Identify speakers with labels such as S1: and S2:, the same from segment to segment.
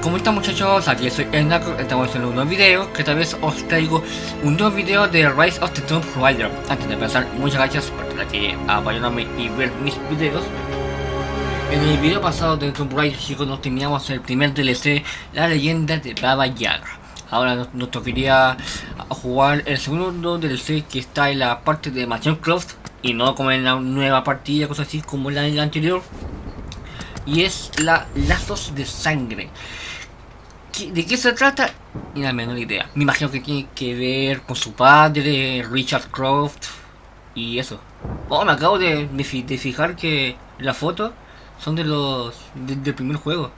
S1: ¿Cómo están, muchachos? Aquí soy el Nackox, estamos haciendo un nuevo video, que esta vez os traigo un nuevo video de Rise of the Tomb Raider. Antes de empezar, muchas gracias por estar aquí apoyándome y ver mis videos. En el video pasado de Tomb Raider, chicos, nos teníamos el primer DLC, la leyenda de Baba Yaga. Ahora nos tocaría jugar el segundo DLC, que está en la parte de Mansión Croft, y no como en la nueva partida, cosas así como en la anterior. Y es la lazos de sangre. ¿De qué se trata? Ni la menor idea. Me imagino que tiene que ver con su padre, Richard Croft, y eso. Oh, me acabo de fijar que las fotos son del primer juego.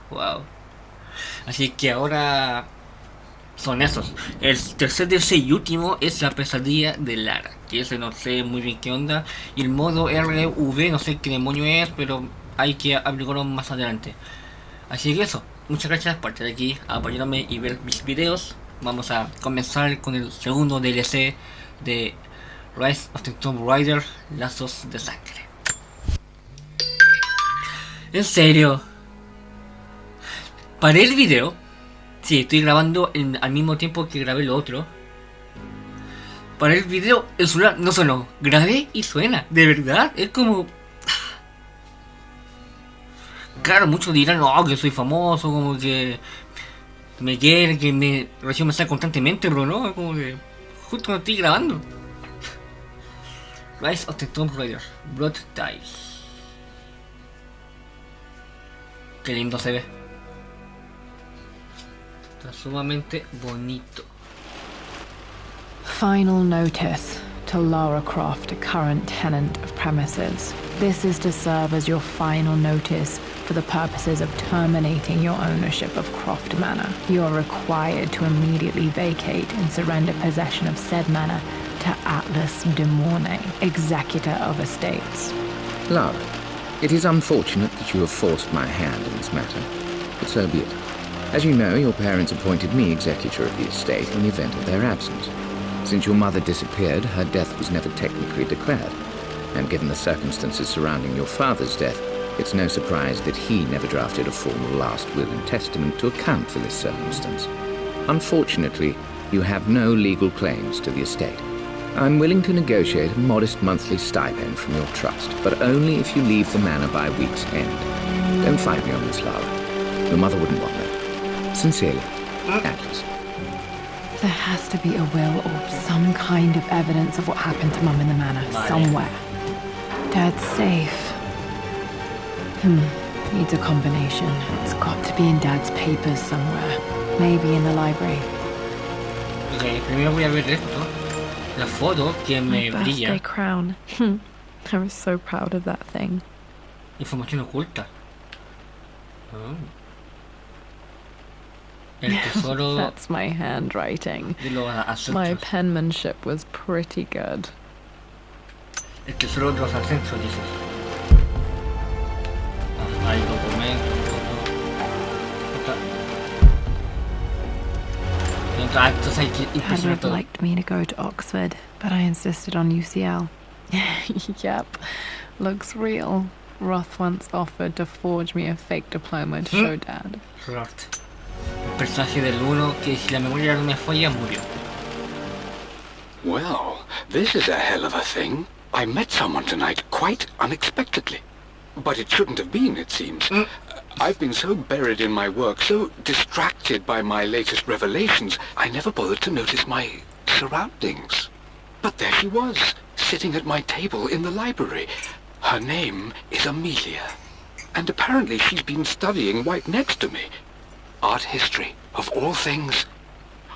S1: Wow. Así que ahora son esos. El tercer DLC y último es la pesadilla de Lara, que ese no sé muy bien qué onda. Y el modo RV no sé qué demonio es, pero hay que averiguarlo más adelante. Así que eso. Muchas gracias por estar aquí, apoyarme y ver mis videos. Vamos a comenzar con el segundo DLC de Rise of the Tomb Raider, lazos de sangre. En serio, paré el video. Sí, estoy grabando al mismo tiempo que grabé lo otro. Paré el video, el celular no sonó. Grabé y suena, de verdad, es como... Claro, muchos dirán, no, que soy famoso, como que me quieren, que me recibo mensajes constantemente, pero no, como que justo no estoy grabando. Rise of the Tomb Raider, Blood Ties. Qué lindo se ve. Está sumamente bonito.
S2: Final notice to Lara Croft, a current tenant of premises. This is to serve as your final notice for the purposes of terminating your ownership of Croft Manor. You are required to immediately vacate and surrender possession of said manor to Atlas de Mornay, executor of estates.
S3: Lara, it is unfortunate that you have forced my hand in this matter, but so be it. As you know, your parents appointed me executor of the estate in the event of their absence. Since your mother disappeared, her death was never technically declared, and given the circumstances surrounding your father's death, it's no surprise that he never drafted a formal last will and testament to account for this circumstance. Unfortunately, you have no legal claims to the estate. I'm willing to negotiate a modest monthly stipend from your trust, but only if you leave the manor by week's end. Don't fight me on this, Lara. Your mother wouldn't want that. Sincerely, Atlas.
S2: There has to be a will or some kind of evidence of what happened to Mum in the manor, somewhere. Dad's safe. Needs a combination. It's got to be in Dad's papers somewhere. Maybe in the library.
S1: Ok, primero voy a ver esto. La foto que me
S2: My
S1: brilla.
S2: birthday crown. I was so proud of that thing.
S1: Información oculta. Oh. El tesoro
S2: That's my handwriting.
S1: de los ascensos.
S2: My penmanship was pretty good.
S1: El tesoro de los ascensos, dices. Hay documentos, entonces hay que
S2: Dad would
S1: impresionar
S2: have
S1: todo.
S2: liked me to go to Oxford, but I insisted on UCL. Yep, looks real. Roth once offered to forge me a fake diploma to show Dad.
S1: Croft. Un personaje del 1 que, si la memoria no me falla, murió.
S4: Well, this is a hell of a thing. I met someone tonight quite unexpectedly. But it shouldn't have been, it seems. I've been so buried in my work, so distracted by my latest revelations, I never bothered to notice my surroundings. But there she was, sitting at my table in the library. Her name is Amelia. And apparently she's been studying right next to me. Art history, of all things.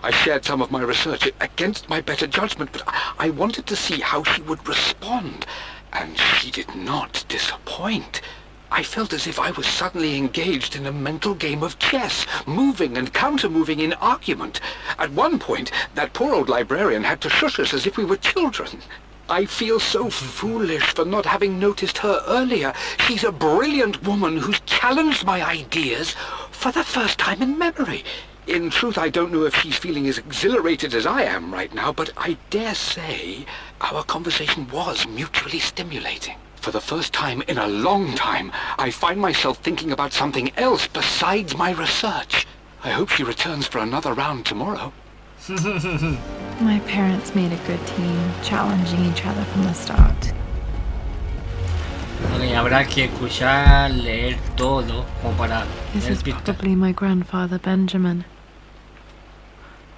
S4: I shared some of my research against my better judgment, but I wanted to see how she would respond. And she did not disappoint. I felt as if I was suddenly engaged in a mental game of chess, moving and counter-moving in argument. At one point, that poor old librarian had to shush us as if we were children. I feel so foolish for not having noticed her earlier. She's a brilliant woman who's challenged my ideas for the first time in memory. In truth, I don't know if she's feeling as exhilarated as I am right now, but I dare say our conversation was mutually stimulating. For the first time in a long time, I find myself thinking about something else besides my research. I hope she returns for another round tomorrow.
S2: My parents made a good team, challenging each other from the start.
S1: Ok, habrá que escuchar, leer todo como para
S2: This
S1: tener
S2: is
S1: pistas.
S2: probably my grandfather Benjamin.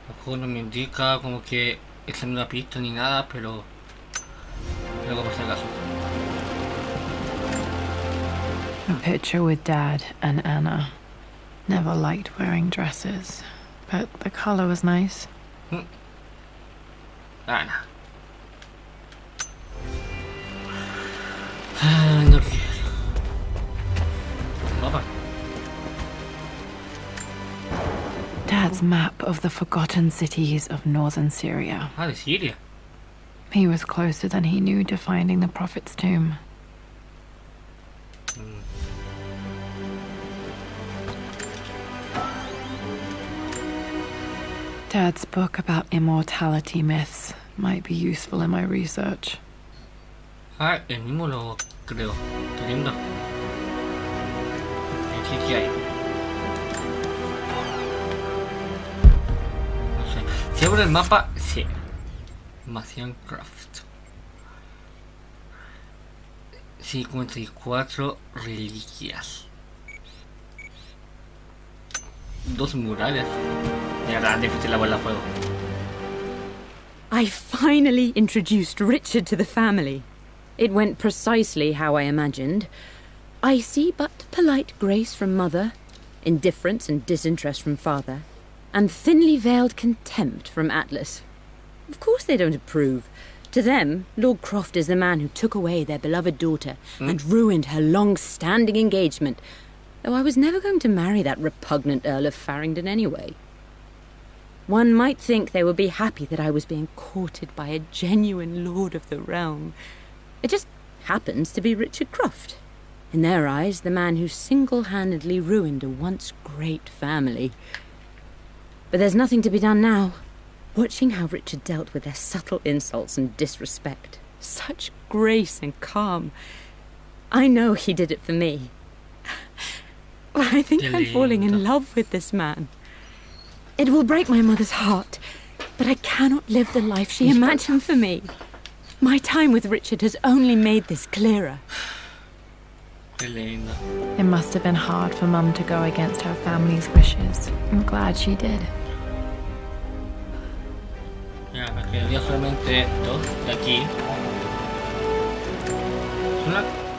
S1: El juego no me indica como que esa es una pista ni nada, pero luego por si acaso.
S2: A picture with Dad and Anna. Never liked wearing dresses, but the color was nice.
S1: Ana. No quiero. Mapa.
S2: Dad's map of the forgotten cities of northern Syria.
S1: Ah, de Siria.
S2: He was closer than he knew to finding the prophet's tomb. Dad's book about immortality myths might be useful in my research.
S1: Ah, el mismo lo creo. Qué lindo. Aquí qué hay. No sé. Si abro el mapa, sí. Información Croft. 54 reliquias. 2 murales. De verdad, difícil la bola de fuego.
S5: I finally introduced Richard to the family. It went precisely how I imagined. I see but polite grace from mother, indifference and disinterest from father, and thinly veiled contempt from Atlas. Of course they don't approve. To them, Lord Croft is the man who took away their beloved daughter and ruined her long-standing engagement, though I was never going to marry that repugnant Earl of Farringdon anyway. One might think they would be happy that I was being courted by a genuine lord of the realm. It just happens to be Richard Croft. In their eyes, the man who single-handedly ruined a once great family. But there's nothing to be done now. Watching how Richard dealt with their subtle insults and disrespect. Such grace and calm. I know he did it for me. I think I'm falling in love with this man. It will break my mother's heart, but I cannot live the life she imagined for me. My time with Richard has only made this clearer.
S1: Qué lindo.
S2: It must have been hard for Mum to go against her family's wishes. I'm glad she did.
S1: Ya, me quedaría solamente esto de aquí.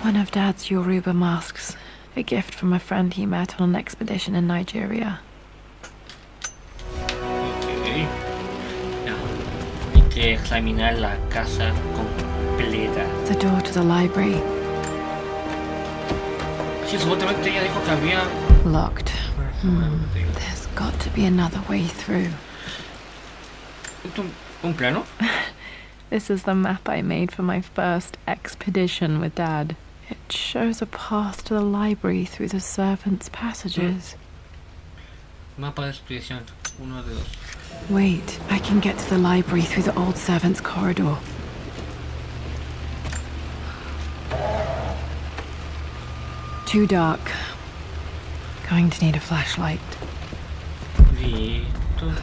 S2: One of Dad's Yoruba masks. A gift from a friend he met on an expedition in Nigeria.
S1: Ok. Ya. Hay que examinar la casa completa.
S2: The door to the library.
S1: Sí, supuestamente ella dijo que había...
S2: Locked. There's got to be another way through.
S1: ¿Un plano?
S2: This is the map I made for my first expedition with Dad. It shows a path to the library through the servants' passages.
S1: Mapa de expedición. 1 de 2.
S2: Wait, I can get to the library through the old servants' corridor. Too dark. Going to need a flashlight.
S1: Listo.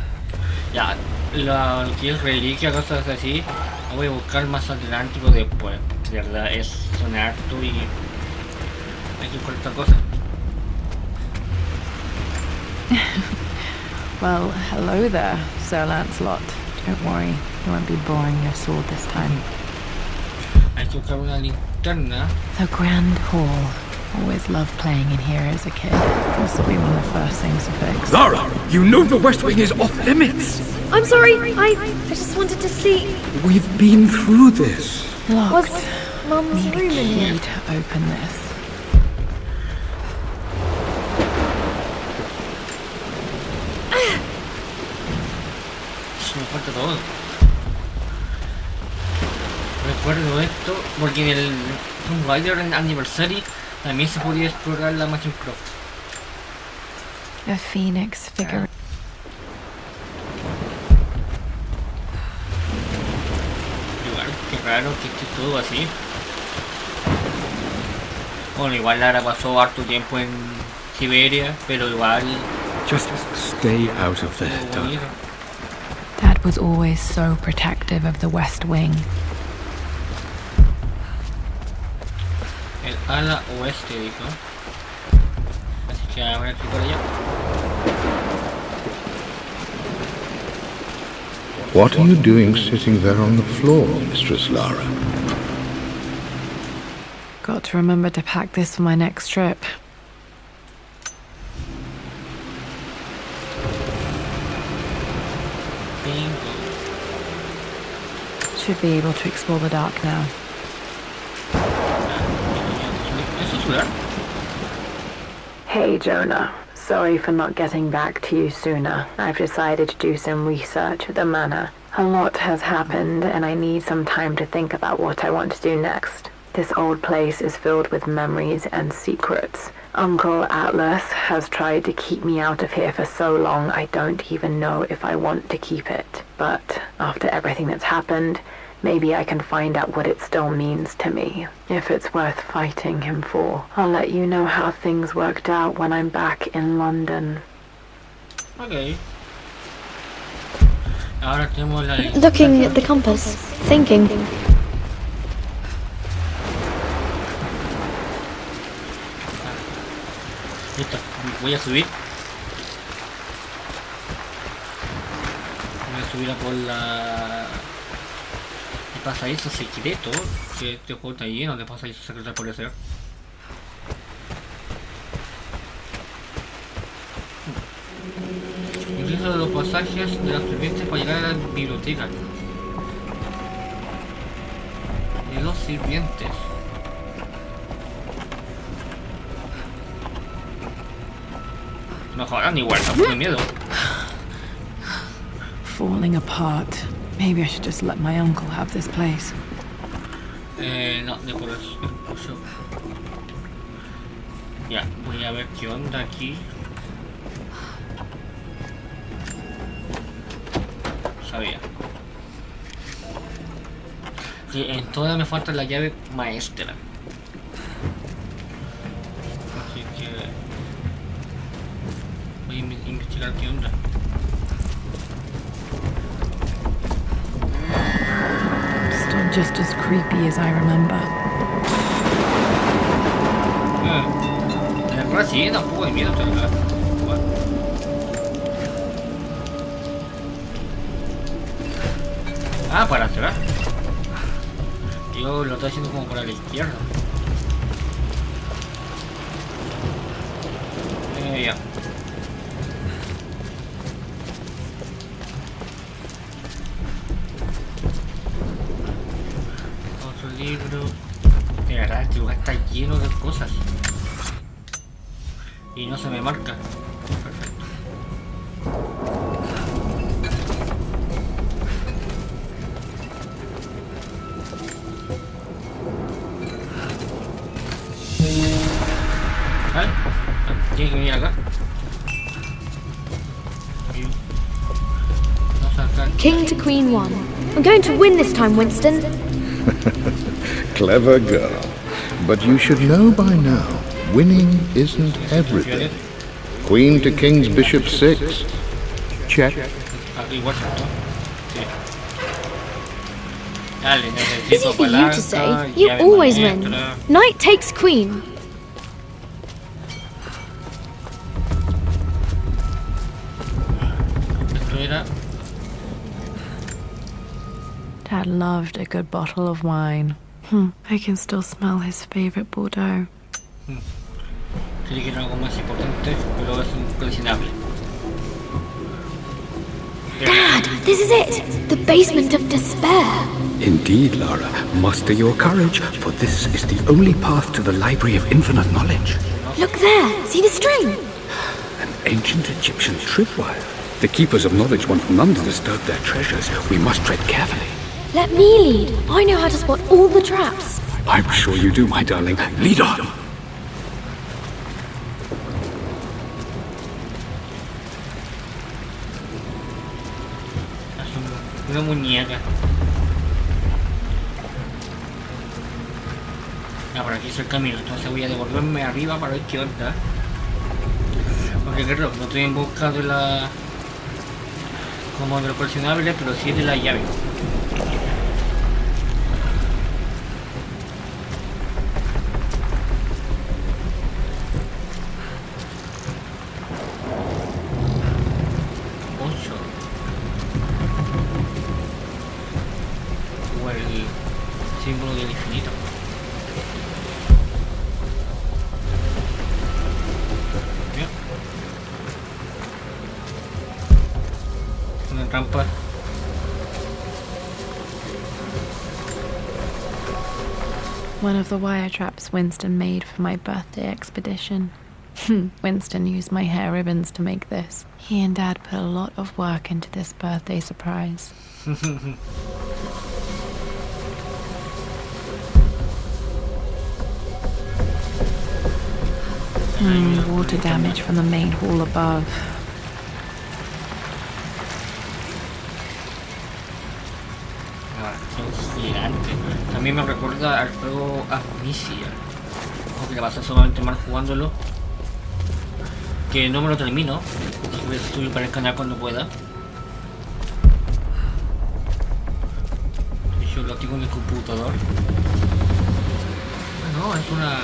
S1: Ya, lo que es reliquia, cosas así, lo voy a buscar más adelante o después. De verdad, es son harto y hay que buscar otra cosa.
S2: Well, hello there, Sir Lancelot. Don't worry, you won't be boring your sword this time.
S1: Hay que buscar una linterna.
S2: The Grand Hall. Always loved playing in here as a kid. This will be one of the first things to fix.
S6: Zara, you know the West Wing is off limits.
S7: I'm sorry, I just wanted to see.
S6: We've been through this.
S2: Locked.
S7: Was Mum's
S2: Need a
S7: room in
S2: key
S7: here?
S2: to open this.
S1: Me falta todo. Recuerdo esto porque en el Tomb Raider en Anniversary también se podía explorar la Machine Croft.
S2: A phoenix figure.
S1: Igual, qué raro que esté todo así. Bueno, igual Lara pasó harto tiempo en Siberia, pero igual
S6: Just stay out of there,
S1: estuvo
S6: darling.
S1: bonito.
S2: Dad was always so protective of the West Wing.
S1: El ala oeste, dijo. Así que ahora aquí por allá.
S8: What are you doing sitting there on the floor, Mistress Lara?
S2: Got to remember to pack this for my next trip.
S1: Bingo.
S2: Should be able to explore the dark now.
S1: ¿Eso es celular?
S2: Hey Jonah, sorry for not getting back to you sooner. I've decided to do some research at the manor. A lot has happened and I need some time to think about what I want to do next. This old place is filled with memories and secrets. Uncle Atlas has tried to keep me out of here for so long I don't even know if I want to keep it. But after everything that's happened, maybe I can find out what it still means to me, if it's worth fighting him for. I'll let you know how things worked out when I'm back in London.
S1: Ok. Ahora tenemos la
S7: Looking at the compass, thinking.
S1: Listo, voy a subir. Voy a subir a por la... el pasadizo secreto, que este juego está lleno de pasadizos secretos por hacer. Utilizo los pasajes de las sirvientes para llegar a la biblioteca. De los sirvientes. No jodan igual, tampoco de miedo.
S2: Falling apart. Maybe I should just let my uncle have this place.
S1: No, de por eso. Ya, voy a ver qué onda aquí. Sabía. Sí, en todas me falta la llave maestra. Así que voy a investigar qué onda.
S2: Still just as creepy as I remember.
S1: En verdad sí, da un poco de miedo, pero la... Ah, para cerrar. Yo lo estoy haciendo como para la izquierda. Ya. Otro libro. De verdad, este lugar está lleno de cosas. Y no se me marca. Perfecto. ¿Vale? Tiene que venir acá. No sacar.
S7: King to Queen 1. I'm going to win this time, Winston.
S8: Clever girl. But you should know by now, winning isn't everything. Queen to King's Bishop 6. Check.
S1: Igual, ¿no? Sí. Dale, necesito
S7: Easy for you
S1: palanca,
S7: to say. You
S1: llave
S7: always win.
S1: maestra.
S7: Knight takes queen.
S1: Esto era...
S2: Dad loved a good bottle of wine. I can still smell his favorite Bordeaux.
S1: Creí que era algo más importante, pero es un coleccionable.
S7: Dad, this is it. The basement of despair.
S6: Indeed, Lara. Muster your courage, for this is the only path to the Library of Infinite Knowledge.
S7: Look there. See the string?
S6: An ancient Egyptian tripwire. The keepers of knowledge want none to disturb their treasures. We must tread carefully.
S7: Let me lead. I know how to spot all the traps.
S6: I'm sure you do, my darling. Lead on.
S1: Una muñeca. Ah, por aquí es el camino, entonces voy a devolverme arriba para ver qué onda. Porque claro, no estoy en busca de la... como de lo coleccionable, pero sí de la llave. O el símbolo del infinito. Bien. Una trampa.
S2: One of the wire traps Winston made for my birthday expedition. Winston used my hair ribbons to make this. He and Dad put a lot of work into this birthday surprise. Water damage from the main hall above.
S1: Es gigante. También me recuerda al juego Amnesia. Aunque la pasé solamente mal jugándolo. Que no me lo termino. Así que voy a subir para el canal cuando pueda. Yo lo tengo en el computador. No, es una...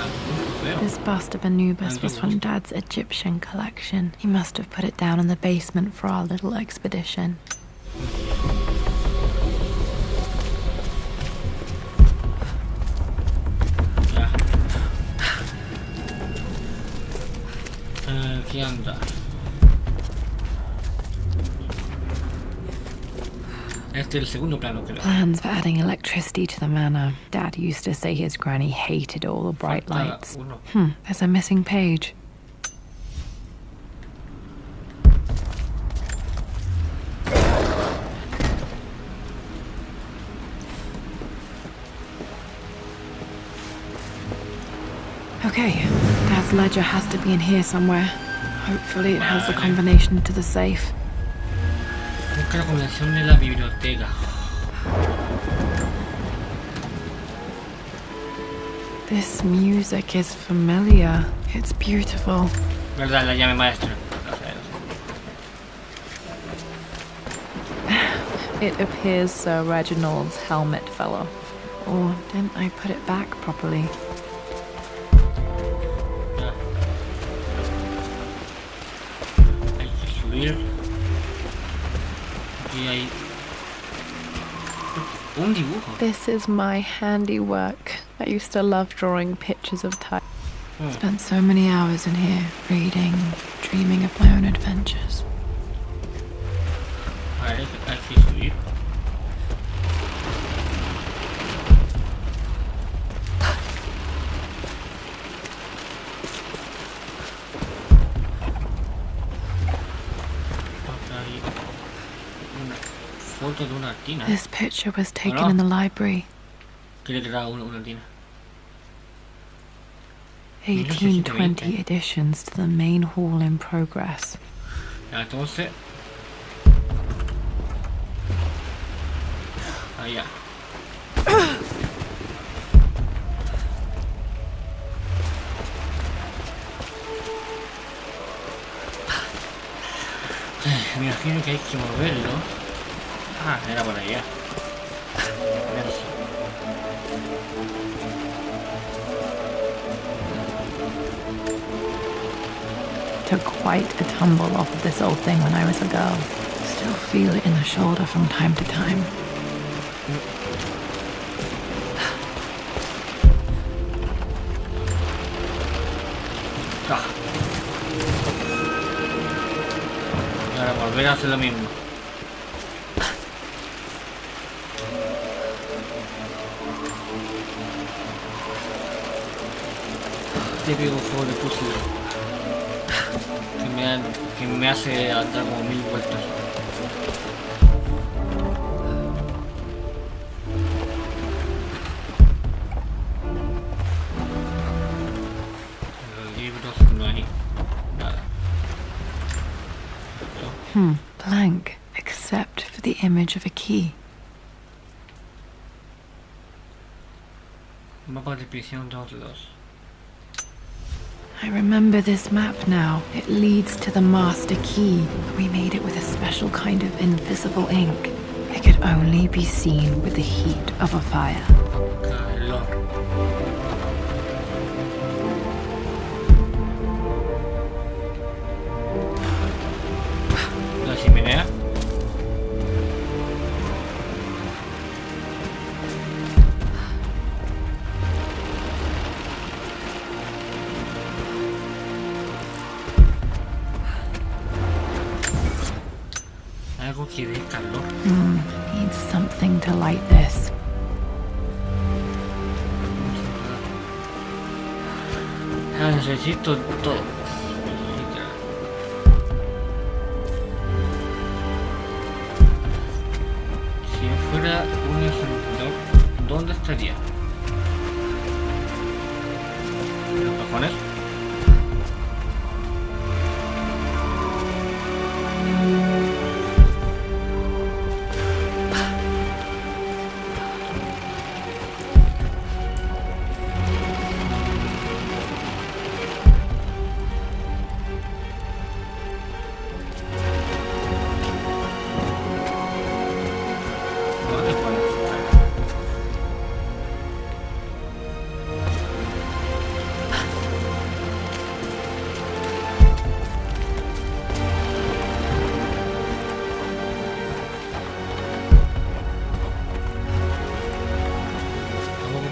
S2: This bust of Anubis was from Dad's Egyptian collection. He must have put it down in the basement for our little expedition.
S1: ¿Qué anda? Este es el segundo plano, creo.
S2: Plans for adding electricity to the manor. Dad used to say his granny hated all the bright lights. There's a missing page. Okay, Dad's ledger has to be in here somewhere. Hopefully it has the combination to the safe.
S1: Busca la combinación de la biblioteca.
S2: This music is familiar. It's beautiful.
S1: ¿Verdad? La llave maestra.
S2: It appears Sir Reginald's helmet fell off. Or didn't I put it back properly?
S1: Hay que subir. Aquí hay un dibujo.
S2: This is my handiwork. I used to love drawing pictures of time. Spent so many hours in here, reading, dreaming of my own adventures.
S1: Vale, hay que subir. Foto de una tina.
S2: This picture was taken in the library.
S1: ¿Qué le queda una tina?
S2: 1820 additions to the main hall in progress.
S1: Ya, entonces... Allá. Me imagino que hay que moverlo. Ah, era por allá.
S2: Took quite a tumble off of this old thing when I was a girl. Still feel it in the shoulder from time to time.
S1: Ah. Y ahora volver a hacer lo mismo. Típico juego de puzzle que me hace dar como 1000 vueltas. En los libros no hay nada.
S2: Blank, except for the image of a key.
S1: Mapa de prisión 2.
S2: I remember this map now. It leads to the master key. We made it with a special kind of invisible ink. It could only be seen with the heat of a fire.
S1: Calor. La chimenea. Algo que dé calor.
S2: Needs something to light this.
S1: Necesito todo. Si fuera un encendedor, ¿dónde estaría? ¿En los cajones?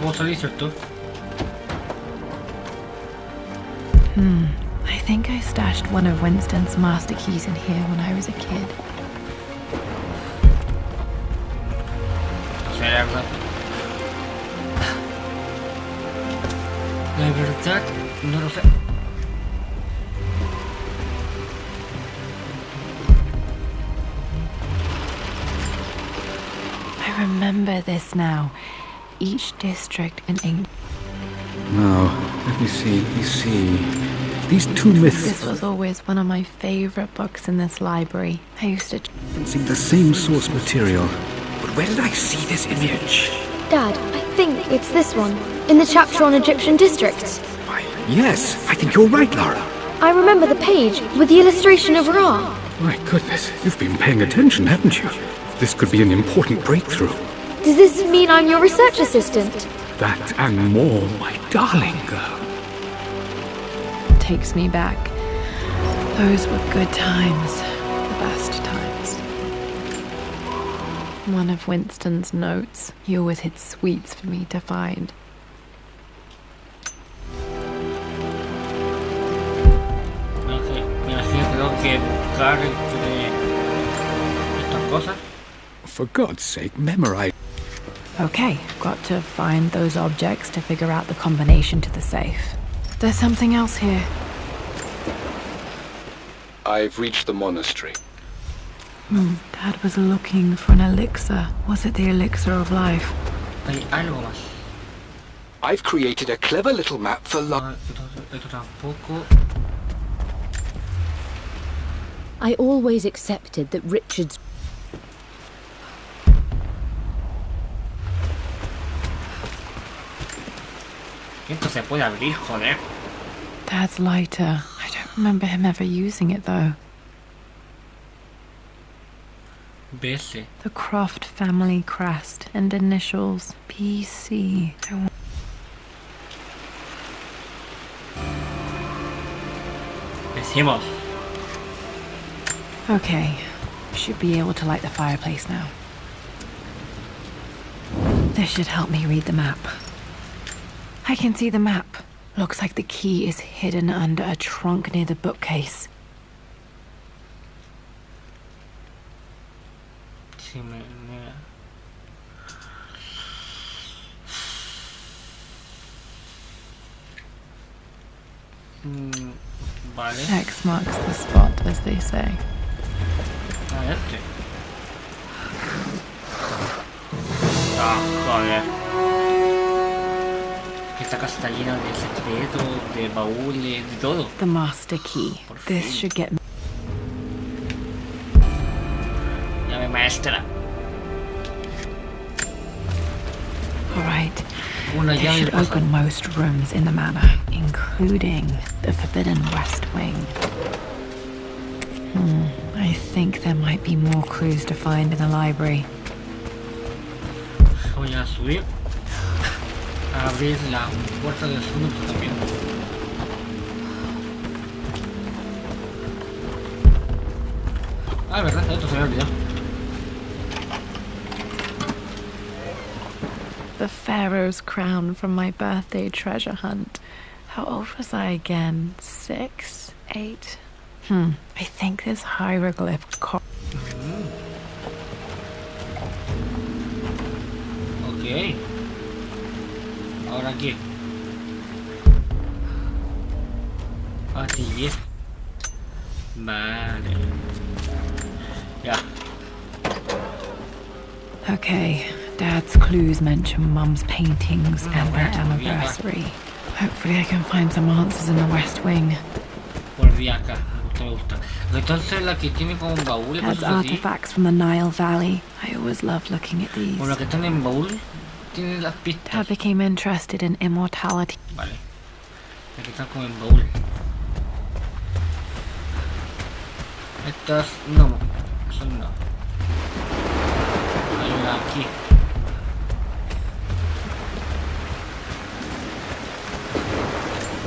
S1: ¿Cómo salir, cierto?
S2: I think I stashed one of Winston's master keys in here when I was a kid.
S1: Cerda. La verdad, no lo sé.
S2: I remember this now. Each district in England.
S6: Now, let me see. These two myths
S2: This was always one of my favorite books in this library. I used to.
S6: referencing the same source material. But where did I see this image?
S7: Dad, I think it's this one, in the chapter on Egyptian districts.
S6: Why, yes, I think you're right, Lara.
S7: I remember the page with the illustration of Ra.
S6: My goodness, you've been paying attention, haven't you? This could be an important breakthrough.
S7: Does this mean I'm your research assistant?
S6: That and more, my darling girl.
S2: Takes me back. Those were good times. The best times. One of Winston's notes. He always hid sweets for me to find.
S1: Me imagino que tengo que buscar entre estas cosas.
S6: For God's sake, memorize.
S2: Okay, got to find those objects to figure out the combination to the safe. There's something else here.
S4: I've reached the monastery.
S2: Dad was looking for an elixir. Was it the elixir of life?
S1: Hay algo más.
S4: I've created a clever little map for
S1: Esto tampoco.
S5: I always accepted that Richard's
S1: Esto se puede abrir, joder.
S2: Dad's lighter. I don't remember him ever using it though.
S1: BS.
S2: The Croft family crest and initials PC.
S1: Decimos.
S2: Okay, should be able to light the fireplace now. This should help me read the map. I can see the map. Looks like the key is hidden under a trunk near the bookcase.
S1: Chimenea. Vale.
S2: X marks the spot, as they say.
S1: Este. Ah, joder. Esta casa está llena de secretos, de baúles, de todo.
S2: The master key. This should get me.
S1: Llame maestra.
S2: All right.
S1: una
S2: This
S1: llave
S2: should
S1: del pasado.
S2: open most rooms in the manor, including the forbidden West Wing. I think there might be more clues to find in the library.
S1: Voy a subir. Abrir la puerta del segundo también. Ah, verdad, esto se me olvidó.
S2: The Pharaoh's crown from my birthday treasure hunt. How old was I again? 6? 8? I think this hieroglyph
S1: Ok. Ahora aquí. Así es. Vale. Ya.
S2: Okay, Dad's clues mention Mum's paintings and their anniversary. Hopefully I can find some answers in the West Wing.
S1: Volví acá. Me gusta. Entonces la que tiene como un baúl y
S2: Dad's
S1: cosas así.
S2: artifacts from the Nile Valley. I always loved looking at these.
S1: Por lo que están en baúl, tienen las
S2: Dad
S1: pistas.
S2: became interested in immortality.
S1: Vale. Aquí están como en baúl. Estas no. Son no. Hay una aquí.